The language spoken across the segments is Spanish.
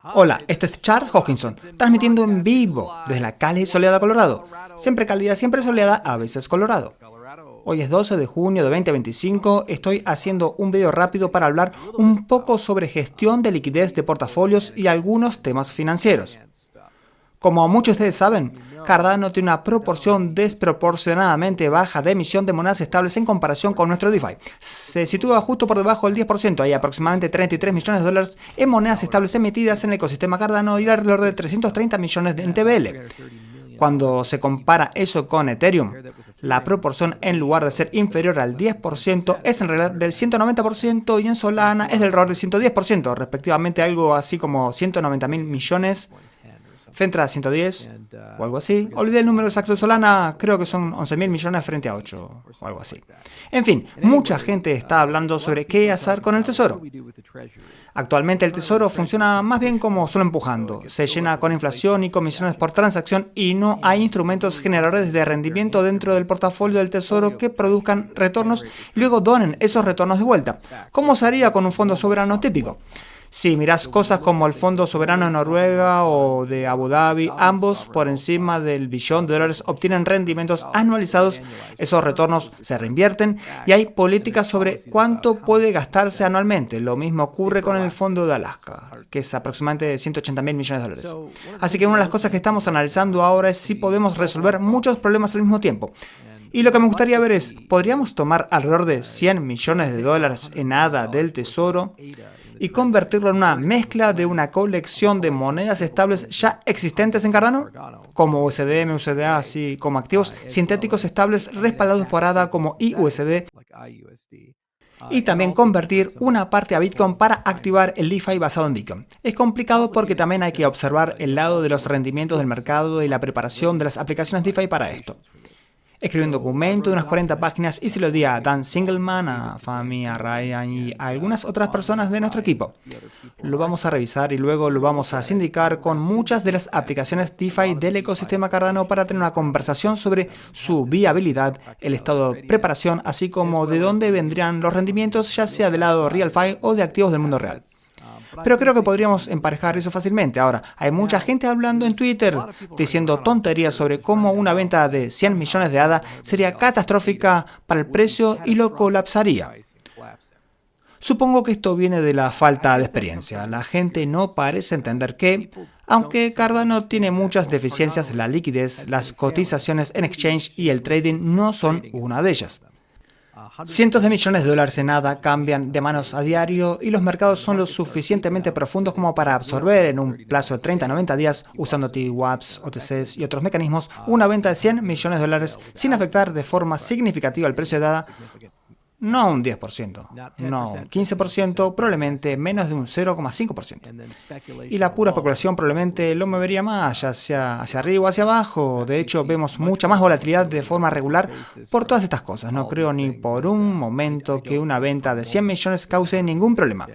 Hola, este es Charles Hoskinson, transmitiendo en vivo desde la cálida y soleada Colorado. Siempre cálida, siempre soleada, a veces Colorado. Hoy es 12 de junio de 2025, estoy haciendo un video rápido para hablar un poco sobre gestión de liquidez de portafolios y algunos temas financieros. Como muchos de ustedes saben, Cardano tiene una proporción desproporcionadamente baja de emisión de monedas estables en comparación con nuestro DeFi. Se sitúa justo por debajo del 10%, hay aproximadamente 33 millones de dólares en monedas estables emitidas en el ecosistema Cardano y alrededor de 330 millones en TVL. Cuando se compara eso con Ethereum, la proporción en lugar de ser inferior al 10% es en realidad del 190% y en Solana es del alrededor del 110%, respectivamente algo así como 190 mil millones frente a 110 o algo así. Olvidé el número exacto de Solana, creo que son 11 mil millones frente a 8 o algo así. En fin, mucha gente está hablando sobre qué hacer con el tesoro. Actualmente el tesoro funciona más bien como solo empujando. Se llena con inflación y comisiones por transacción y no hay instrumentos generadores de rendimiento dentro del portafolio del tesoro que produzcan retornos y luego donen esos retornos de vuelta. ¿Cómo se haría con un fondo soberano típico? Si mirás cosas como el Fondo Soberano de Noruega o de Abu Dhabi, ambos por encima del billón de dólares obtienen rendimientos anualizados, esos retornos se reinvierten y hay políticas sobre cuánto puede gastarse anualmente. Lo mismo ocurre con el Fondo de Alaska, que es aproximadamente 180 mil millones de dólares. Así que una de las cosas que estamos analizando ahora es si podemos resolver muchos problemas al mismo tiempo. Y lo que me gustaría ver es, ¿podríamos tomar alrededor de 100 millones de dólares en ADA del tesoro y convertirlo en una mezcla de una colección de monedas estables ya existentes en Cardano? Como USD, MUSDA, así como activos sintéticos estables respaldados por ADA como IUSD. Y también convertir una parte a Bitcoin para activar el DeFi basado en Bitcoin. Es complicado porque también hay que observar el lado de los rendimientos del mercado y la preparación de las aplicaciones DeFi para esto. Escribí un documento de unas 40 páginas y se lo di a Dan Singelman, a Fahmi, a Ryan y a algunas otras personas de nuestro equipo. Lo vamos a revisar y luego lo vamos a sindicar con muchas de las aplicaciones DeFi del ecosistema Cardano para tener una conversación sobre su viabilidad, el estado de preparación, así como de dónde vendrían los rendimientos, ya sea del lado RealFi o de activos del mundo real. Pero creo que podríamos emparejar eso fácilmente. Ahora, hay mucha gente hablando en Twitter diciendo tonterías sobre cómo una venta de 100 millones de ADA sería catastrófica para el precio y lo colapsaría. Supongo que esto viene de la falta de experiencia. La gente no parece entender que, aunque Cardano tiene muchas deficiencias, la liquidez, las cotizaciones en exchange y el trading no son una de ellas. Cientos de millones de dólares en ADA cambian de manos a diario y los mercados son lo suficientemente profundos como para absorber en un plazo de 30 a 90 días, usando TWAPs, OTCs y otros mecanismos, una venta de 100 millones de dólares sin afectar de forma significativa el precio de ADA. No un 10%, no un 15%, probablemente menos de un 0,5%. Y la pura especulación probablemente lo movería más, ya sea hacia arriba o hacia abajo. De hecho, vemos mucha más volatilidad de forma regular por todas estas cosas. No creo ni por un momento que una venta de 100 millones cause ningún problema.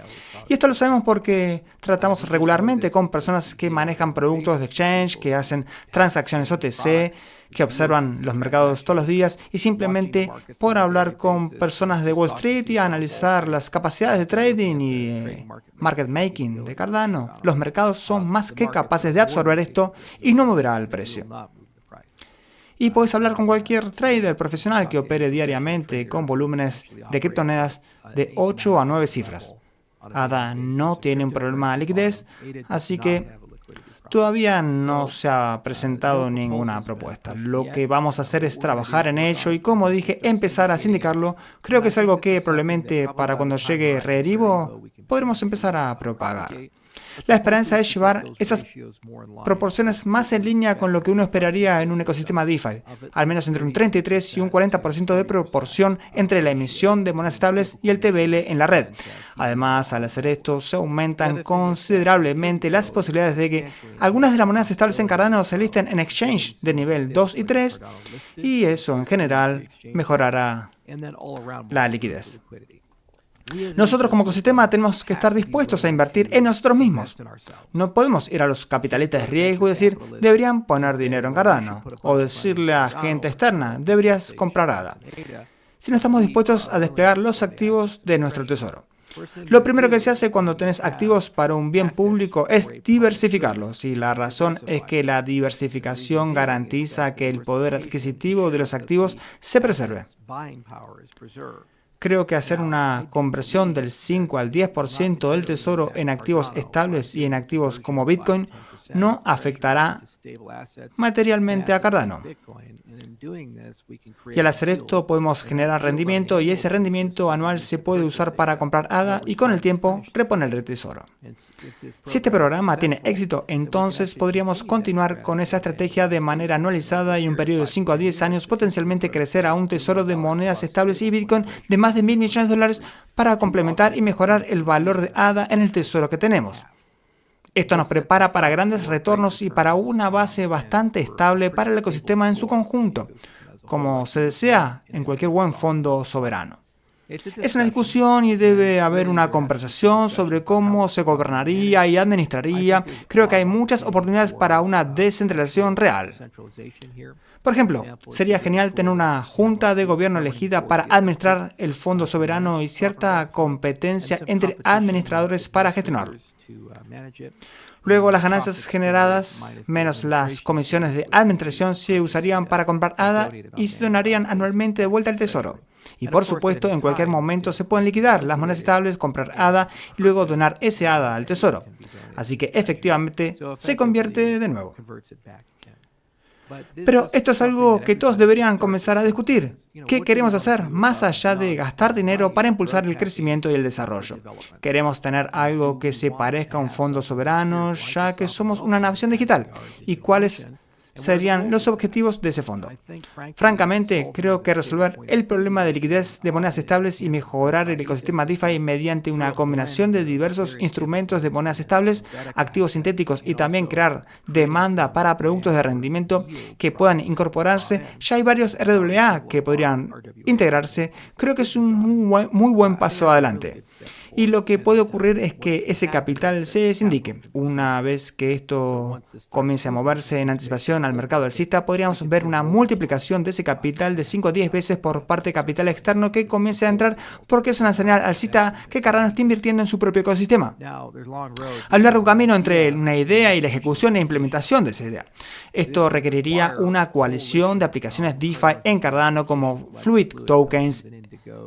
Y esto lo sabemos porque tratamos regularmente con personas que manejan productos de exchange, que hacen transacciones OTC, que observan los mercados todos los días y simplemente por hablar con personas de Wall Street y analizar las capacidades de trading y market making de Cardano, los mercados son más que capaces de absorber esto y no moverá el precio. Y puedes hablar con cualquier trader profesional que opere diariamente con volúmenes de criptomonedas de 8 a 9 cifras. ADA no tiene un problema de liquidez, así que todavía no se ha presentado ninguna propuesta. Lo que vamos a hacer es trabajar en ello y, como dije, empezar a sindicarlo. Creo que es algo que probablemente para cuando llegue Reerivo podremos empezar a propagar. La esperanza es llevar esas proporciones más en línea con lo que uno esperaría en un ecosistema DeFi, al menos entre un 33 y un 40% de proporción entre la emisión de monedas estables y el TVL en la red. Además, al hacer esto, se aumentan considerablemente las posibilidades de que algunas de las monedas estables en Cardano se listen en exchange de nivel 2 y 3, y eso en general mejorará la liquidez. Nosotros como ecosistema tenemos que estar dispuestos a invertir en nosotros mismos. No podemos ir a los capitalistas de riesgo y decir, deberían poner dinero en Cardano, o decirle a gente externa, deberías comprar ADA, si no estamos dispuestos a desplegar los activos de nuestro tesoro. Lo primero que se hace cuando tenés activos para un bien público es diversificarlos, y la razón es que la diversificación garantiza que el poder adquisitivo de los activos se preserve. Creo que hacer una conversión del 5 al 10% del tesoro en activos estables y en activos como Bitcoin no afectará materialmente a Cardano. Y al hacer esto podemos generar rendimiento, y ese rendimiento anual se puede usar para comprar ADA y con el tiempo reponer el tesoro. Si este programa tiene éxito, entonces podríamos continuar con esa estrategia de manera anualizada y un periodo de 5 a 10 años potencialmente crecer a un tesoro de monedas estables y Bitcoin de más de $1.000 millones para complementar y mejorar el valor de ADA en el tesoro que tenemos. Esto nos prepara para grandes retornos y para una base bastante estable para el ecosistema en su conjunto, como se desea en cualquier buen fondo soberano. Es una discusión y debe haber una conversación sobre cómo se gobernaría y administraría. Creo que hay muchas oportunidades para una descentralización real. Por ejemplo, sería genial tener una junta de gobierno elegida para administrar el fondo soberano y cierta competencia entre administradores para gestionarlo. Luego, las ganancias generadas, menos las comisiones de administración, se usarían para comprar ADA y se donarían anualmente de vuelta al tesoro. Y por supuesto, en cualquier momento se pueden liquidar las monedas estables, comprar ADA y luego donar ese ADA al tesoro. Así que efectivamente se convierte de nuevo. Pero esto es algo que todos deberían comenzar a discutir. ¿Qué queremos hacer más allá de gastar dinero para impulsar el crecimiento y el desarrollo? ¿Queremos tener algo que se parezca a un fondo soberano, ya que somos una nación digital? ¿Y cuáles serían los objetivos de ese fondo? Francamente, creo que resolver el problema de liquidez de monedas estables y mejorar el ecosistema DeFi mediante una combinación de diversos instrumentos de monedas estables, activos sintéticos y también crear demanda para productos de rendimiento que puedan incorporarse. Ya hay varios RWA que podrían integrarse. Creo que es un muy buen paso adelante. Y lo que puede ocurrir es que ese capital se sindique. Una vez que esto comience a moverse en anticipación al mercado alcista, podríamos ver una multiplicación de ese capital de 5 a 10 veces por parte de capital externo que comience a entrar, porque es una señal alcista que Cardano está invirtiendo en su propio ecosistema. Hay un largo camino entre una idea y la ejecución e implementación de esa idea. Esto requeriría una coalición de aplicaciones DeFi en Cardano como Fluid Tokens,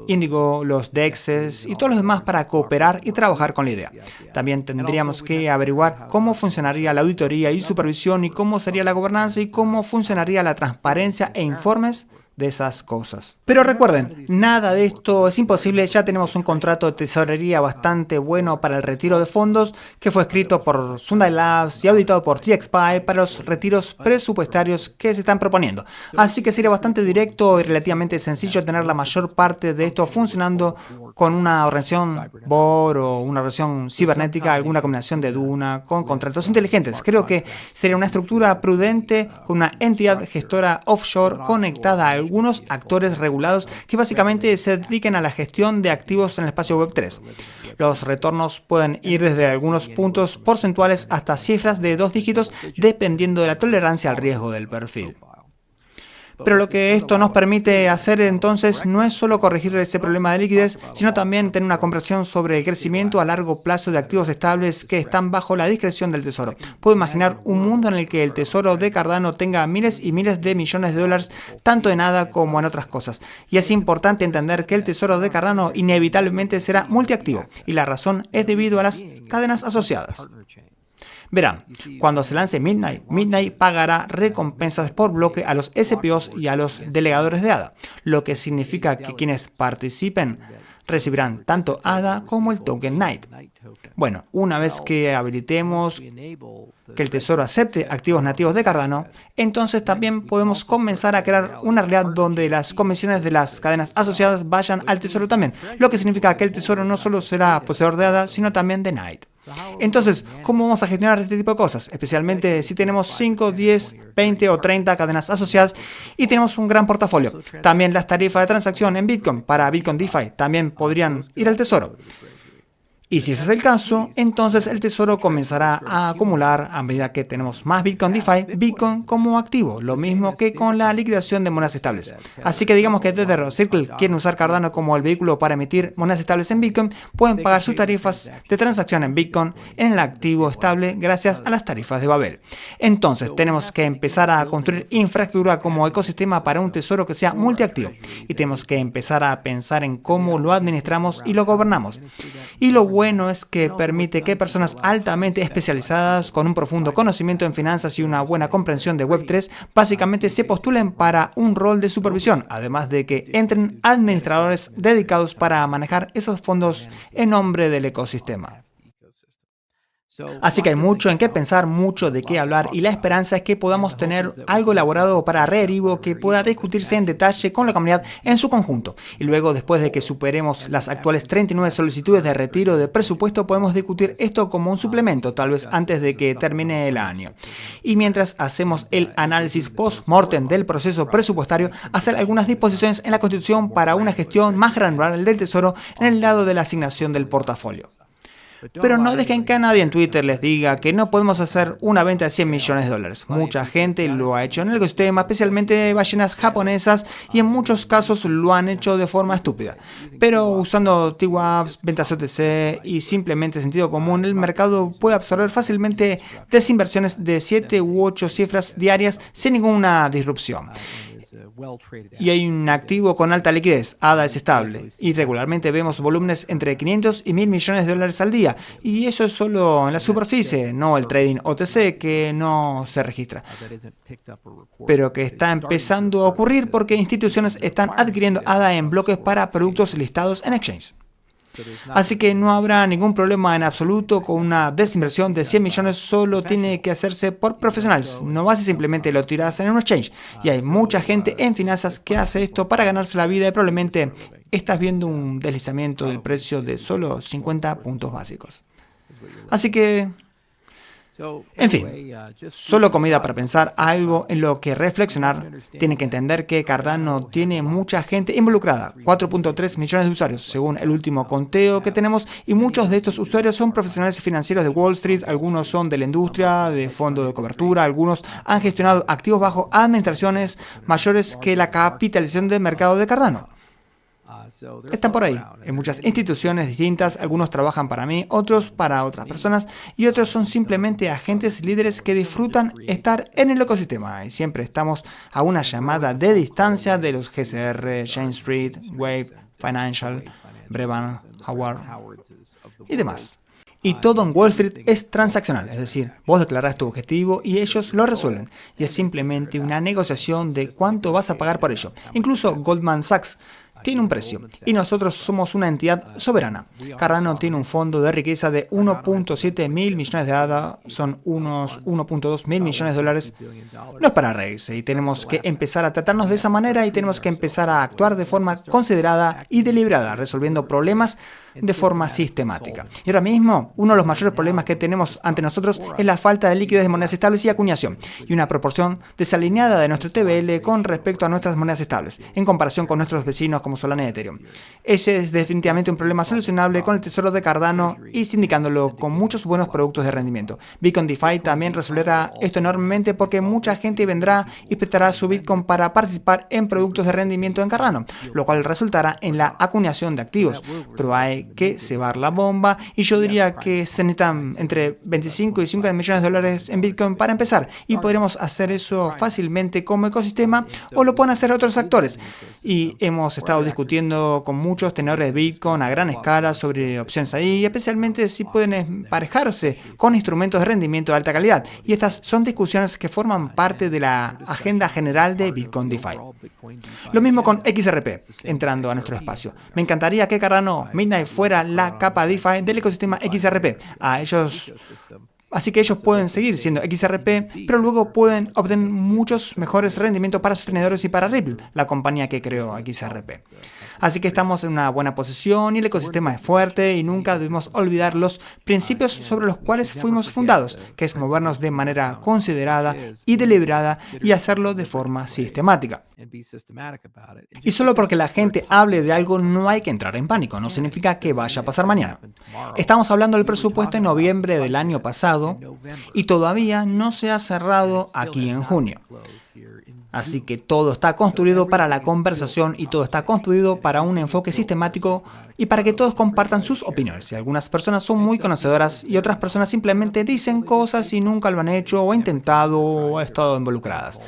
Indigo, los DEXs y todos los demás para cooperar y trabajar con la idea. También tendríamos que averiguar cómo funcionaría la auditoría y supervisión y cómo sería la gobernanza y cómo funcionaría la transparencia e informes de esas cosas. Pero recuerden, nada de esto es imposible. Ya tenemos un contrato de tesorería bastante bueno para el retiro de fondos que fue escrito por Sunday Labs y auditado por TXPy para los retiros presupuestarios que se están proponiendo. Así que sería bastante directo y relativamente sencillo tener la mayor parte de esto funcionando con una organización BOR o una organización cibernética, alguna combinación de Duna con contratos inteligentes. Creo que sería una estructura prudente con una entidad gestora offshore conectada a algunos actores regulados que básicamente se dediquen a la gestión de activos en el espacio Web3. Los retornos pueden ir desde algunos puntos porcentuales hasta cifras de 2 dígitos dependiendo de la tolerancia al riesgo del perfil. Pero lo que esto nos permite hacer entonces no es solo corregir ese problema de liquidez, sino también tener una conversación sobre el crecimiento a largo plazo de activos estables que están bajo la discreción del tesoro. Puedo imaginar un mundo en el que el tesoro de Cardano tenga miles y miles de millones de dólares, tanto en ADA como en otras cosas. Y es importante entender que el tesoro de Cardano inevitablemente será multiactivo, y la razón es debido a las cadenas asociadas. Verán, cuando se lance Midnight pagará recompensas por bloque a los SPOs y a los delegadores de ADA, lo que significa que quienes participen recibirán tanto ADA como el token Night. Bueno, una vez que habilitemos que el tesoro acepte activos nativos de Cardano, entonces también podemos comenzar a crear una realidad donde las comisiones de las cadenas asociadas vayan al tesoro también, lo que significa que el tesoro no solo será poseedor de ADA, sino también de Night. Entonces, ¿cómo vamos a gestionar este tipo de cosas? Especialmente si tenemos 5, 10, 20 o 30 cadenas asociadas y tenemos un gran portafolio. También las tarifas de transacción en Bitcoin para Bitcoin DeFi también podrían ir al tesoro. Y si ese es el caso, entonces el tesoro comenzará a acumular a medida que tenemos más Bitcoin DeFi, Bitcoin como activo, lo mismo que con la liquidación de monedas estables. Así que digamos que desde Circle quieren usar Cardano como el vehículo para emitir monedas estables en Bitcoin, pueden pagar sus tarifas de transacción en Bitcoin en el activo estable gracias a las tarifas de Babel. Entonces tenemos que empezar a construir infraestructura como ecosistema para un tesoro que sea multiactivo y tenemos que empezar a pensar en cómo lo administramos y lo gobernamos. Y lo bueno es que permite que personas altamente especializadas con un profundo conocimiento en finanzas y una buena comprensión de Web3 básicamente se postulen para un rol de supervisión, además de que entren administradores dedicados para manejar esos fondos en nombre del ecosistema. Así que hay mucho en qué pensar, mucho de qué hablar y la esperanza es que podamos tener algo elaborado para Rarible que pueda discutirse en detalle con la comunidad en su conjunto. Y luego, después de que superemos las actuales 39 solicitudes de retiro de presupuesto, podemos discutir esto como un suplemento, tal vez antes de que termine el año. Y mientras hacemos el análisis post-mortem del proceso presupuestario, hacer algunas disposiciones en la Constitución para una gestión más granular del tesoro en el lado de la asignación del portafolio. Pero no dejen que a nadie en Twitter les diga que no podemos hacer una venta de 100 millones de dólares. Mucha gente lo ha hecho en el ecosistema, especialmente ballenas japonesas, y en muchos casos lo han hecho de forma estúpida. Pero usando TWAPs, ventas OTC y simplemente sentido común, el mercado puede absorber fácilmente desinversiones de 7 u 8 cifras diarias sin ninguna disrupción. Y hay un activo con alta liquidez, ADA es estable, y regularmente vemos volúmenes entre 500 y 1000 millones de dólares al día, y eso es solo en la superficie, no el trading OTC que no se registra, pero que está empezando a ocurrir porque instituciones están adquiriendo ADA en bloques para productos listados en exchange. Así que no habrá ningún problema en absoluto con una desinversión de 100 millones, solo tiene que hacerse por profesionales. No vas y simplemente lo tiras en un exchange. Y hay mucha gente en finanzas que hace esto para ganarse la vida y probablemente estás viendo un deslizamiento del precio de solo 50 puntos básicos. Así que, en fin, solo comida para pensar, algo en lo que reflexionar. Tienen que entender que Cardano tiene mucha gente involucrada, 4.3 millones de usuarios, según el último conteo que tenemos, y muchos de estos usuarios son profesionales financieros de Wall Street, algunos son de la industria, de fondo de cobertura, algunos han gestionado activos bajo administraciones mayores que la capitalización del mercado de Cardano. Están por ahí, en muchas instituciones distintas, algunos trabajan para mí, otros para otras personas y otros son simplemente agentes líderes que disfrutan estar en el ecosistema y siempre estamos a una llamada de distancia de los GCR, Jane Street, Wave, Financial, Brevan, Howard y demás. Y todo en Wall Street es transaccional, es decir, vos declarás tu objetivo y ellos lo resuelven. Y es simplemente una negociación de cuánto vas a pagar por ello. Incluso Goldman Sachs tiene un precio y nosotros somos una entidad soberana. Cardano tiene un fondo de riqueza de 1.7 mil millones de ADA, son unos 1.2 mil millones de dólares. No es para reírse y tenemos que empezar a tratarnos de esa manera y tenemos que empezar a actuar de forma considerada y deliberada, resolviendo problemas de forma sistemática. Y ahora mismo, uno de los mayores problemas que tenemos ante nosotros es la falta de liquidez de monedas estables y acuñación, y una proporción desalineada de nuestro TVL con respecto a nuestras monedas estables, en comparación con nuestros vecinos como Solana y Ethereum. Ese es definitivamente un problema solucionable con el tesoro de Cardano y sindicándolo con muchos buenos productos de rendimiento. Bitcoin DeFi también resolverá esto enormemente porque mucha gente vendrá y prestará su Bitcoin para participar en productos de rendimiento en Cardano, lo cual resultará en la acuñación de activos, pero hay que cebar la bomba y yo diría que se necesitan entre 25 y 50 millones de dólares en Bitcoin para empezar y podremos hacer eso fácilmente como ecosistema o lo pueden hacer otros actores y hemos estado discutiendo con muchos tenedores de Bitcoin a gran escala sobre opciones ahí, especialmente si pueden emparejarse con instrumentos de rendimiento de alta calidad y estas son discusiones que forman parte de la agenda general de Bitcoin DeFi. Lo mismo con XRP, entrando a nuestro espacio. Me encantaría que Cardano Midnight fuera la capa DeFi del ecosistema XRP. A ellos Así que ellos pueden seguir siendo XRP, pero luego pueden obtener muchos mejores rendimientos para sus tenedores y para Ripple, la compañía que creó XRP. Así que estamos en una buena posición y el ecosistema es fuerte y nunca debemos olvidar los principios sobre los cuales fuimos fundados, que es movernos de manera considerada y deliberada y hacerlo de forma sistemática. Y solo porque la gente hable de algo no hay que entrar en pánico, no significa que vaya a pasar mañana. Estamos hablando del presupuesto en noviembre del año pasado y todavía no se ha cerrado aquí en junio. Así que todo está construido para la conversación y todo está construido para un enfoque sistemático y para que todos compartan sus opiniones. Y algunas personas son muy conocedoras y otras personas simplemente dicen cosas y nunca lo han hecho o intentado o han estado involucradas.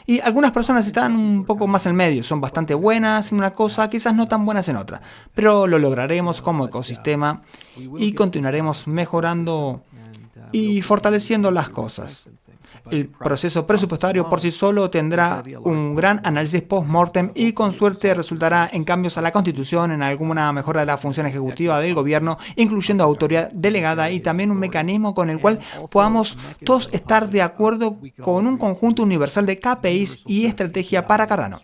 Y algunas personas están un poco más en medio, son bastante buenas en una cosa, quizás no tan buenas en otra, pero lo lograremos como ecosistema y continuaremos mejorando y fortaleciendo las cosas. El proceso presupuestario por sí solo tendrá un gran análisis post-mortem y con suerte resultará en cambios a la Constitución, en alguna mejora de la función ejecutiva del gobierno, incluyendo autoridad delegada y también un mecanismo con el cual podamos todos estar de acuerdo con un conjunto universal de KPIs y estrategia para Cardano.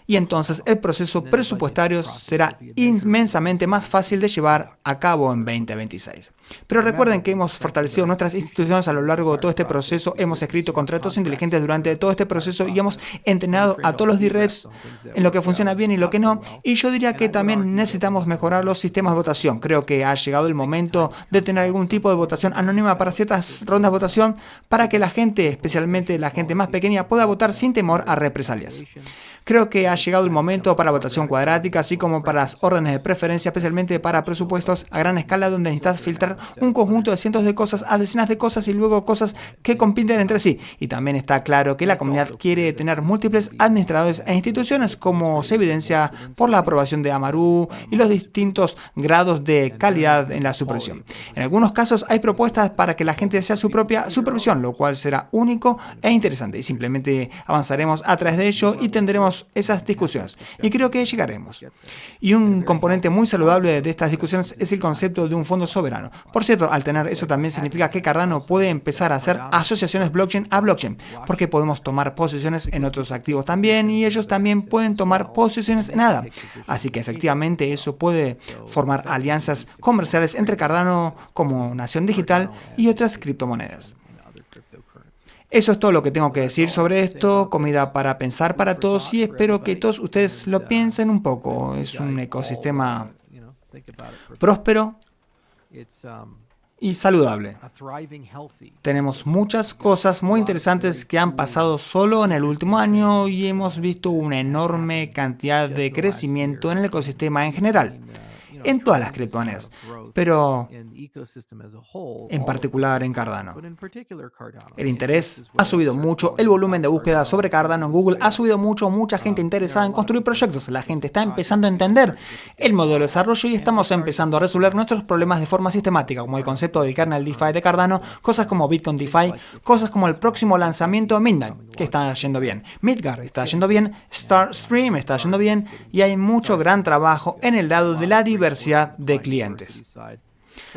Y entonces el proceso presupuestario será inmensamente más fácil de llevar a cabo en 2026. Pero recuerden que hemos fortalecido nuestras instituciones a lo largo de todo este proceso, hemos escrito contratos inteligentes durante todo este proceso y hemos entrenado a todos los D-Reps en lo que funciona bien y lo que no. Y yo diría que también necesitamos mejorar los sistemas de votación. Creo que ha llegado el momento de tener algún tipo de votación anónima para ciertas rondas de votación para que la gente, especialmente la gente más pequeña, pueda votar sin temor a represalias. Creo que ha llegado el momento para la votación cuadrática, así como para las órdenes de preferencia, especialmente para presupuestos a gran escala donde necesitas filtrar un conjunto de cientos de cosas a decenas de cosas y luego cosas que compiten entre sí. Y también está claro que la comunidad quiere tener múltiples administradores e instituciones, como se evidencia por la aprobación de Amaru y los distintos grados de calidad en la supervisión. En algunos casos hay propuestas para que la gente sea su propia supervisión, lo cual será único e interesante. Y simplemente avanzaremos a través de ello y tendremos esas discusiones. Y creo que llegaremos. Y un componente muy saludable de estas discusiones es el concepto de un fondo soberano. Por cierto, al tener eso también significa que Cardano puede empezar a hacer asociaciones blockchain a blockchain, porque podemos tomar posiciones en otros activos también y ellos también pueden tomar posiciones en ADA. Así que efectivamente eso puede formar alianzas comerciales entre Cardano como nación digital y otras criptomonedas. Eso es todo lo que tengo que decir sobre esto, comida para pensar para todos y espero que todos ustedes lo piensen un poco. Es un ecosistema próspero y saludable. Tenemos muchas cosas muy interesantes que han pasado solo en el último año y hemos visto una enorme cantidad de crecimiento en el ecosistema en general, en todas las criptomonedas, pero en particular en Cardano. El interés ha subido mucho, el volumen de búsqueda sobre Cardano en Google ha subido mucho, mucha gente interesada en construir proyectos, la gente está empezando a entender el modelo de desarrollo y estamos empezando a resolver nuestros problemas de forma sistemática, como el concepto del kernel DeFi de Cardano, cosas como Bitcoin DeFi, cosas como el próximo lanzamiento de Midnight, que está yendo bien, Midgar está yendo bien, Starstream está yendo bien y hay mucho gran trabajo en el lado de la diversidad de clientes.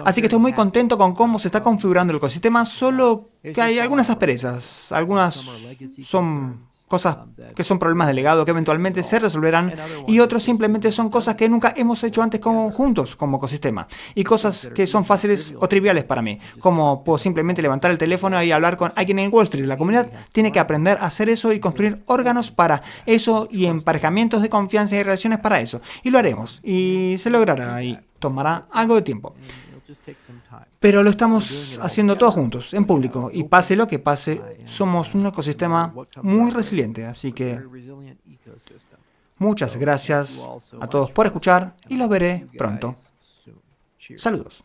Así que estoy muy contento con cómo se está configurando el ecosistema, solo que hay algunas asperezas, algunas son cosas que son problemas de legado que eventualmente se resolverán y otros simplemente son cosas que nunca hemos hecho antes juntos como ecosistema y cosas que son fáciles o triviales para mí, como puedo simplemente levantar el teléfono y hablar con alguien en Wall Street. La comunidad tiene que aprender a hacer eso y construir órganos para eso y emparejamientos de confianza y relaciones para eso y lo haremos y se logrará y tomará algo de tiempo. Pero lo estamos haciendo todos juntos, en público, y pase lo que pase, somos un ecosistema muy resiliente, así que muchas gracias a todos por escuchar y los veré pronto. Saludos.